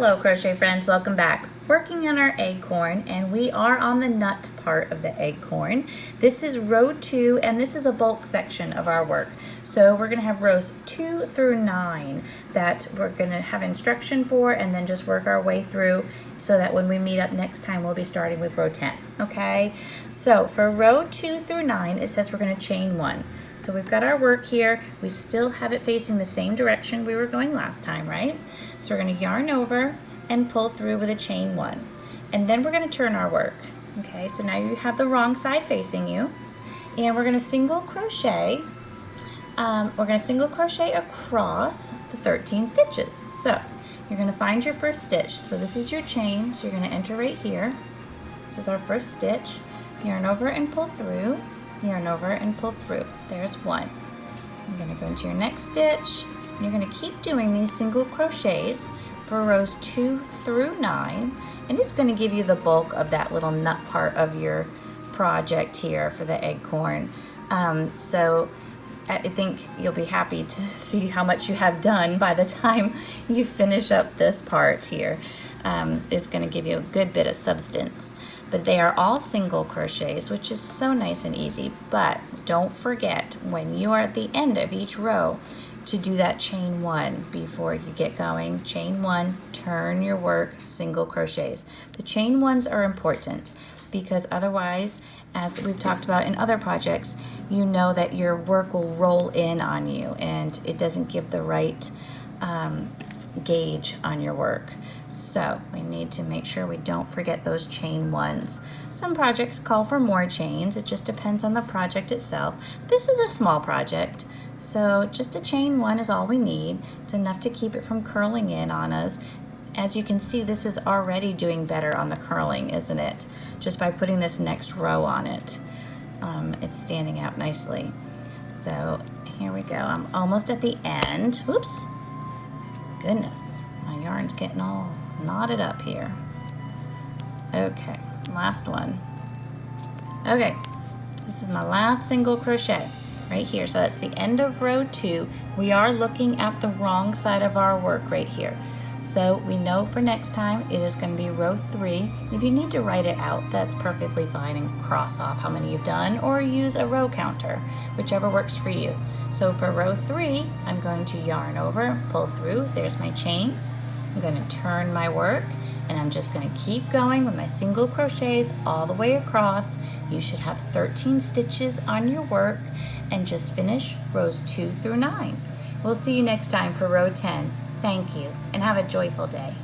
Hello crochet friends, welcome back. Working on our acorn, and we are on the nut part of the acorn. This is row 2 and this is a bulk section of our work. So we're going to have rows 2 through 9 that we're going to have instruction for and then just work our way through so that when we meet up next time we'll be starting with row 10. Okay, so for row 2 through 9 it says we're going to chain 1. So we've got our work here. We still have it facing the same direction we were going last time, right? So we're going to yarn over and pull through with a chain 1. And then we're going to turn our work. Okay, so now you have the wrong side facing you. And we're going to single crochet. Across the 13 stitches. So you're going to find your first stitch. So this is your chain. So you're going to enter right here. This is our first stitch. Yarn over and pull through. Yarn over and pull through. There's 1. You're going to go into your next stitch. And you're going to keep doing these single crochets for rows 2 through 9, and it's going to give you the bulk of that little nut part of your project here for the acorn. So I think you'll be happy to see how much you have done by the time you finish up this part here. It's going to give you a good bit of substance. But they are all single crochets, which is so nice and easy. But don't forget, when you are at the end of each row, to do that chain 1 before you get going. Chain 1, turn your work, single crochets. The chain 1s are important because otherwise, as we've talked about in other projects, you know that your work will roll in on you and it doesn't give the right gauge on your work. So we need to make sure we don't forget those chain 1s. Some projects call for more chains. It just depends on the project itself. This is a small project, so just a chain 1 is all we need. It's enough to keep it from curling in on us. As you can see, this is already doing better on the curling, isn't it? Just by putting this next row on it. It's standing out nicely. So here we go. I'm almost at the end. Whoops. Goodness, my yarn's getting all knotted up here. Okay, last one. Okay, this is my last single crochet right here. So that's the end of row 2. We are looking at the wrong side of our work right here. So we know for next time it is going to be row 3. If you need to write it out, that's perfectly fine, and cross off how many you've done or use a row counter, whichever works for you. So for row 3, I'm going to yarn over, pull through. There's my chain. I'm going to turn my work, and I'm just going to keep going with my single crochets all the way across. You should have 13 stitches on your work, and just finish rows 2 through 9. We'll see you next time for row 10. Thank you, and have a joyful day.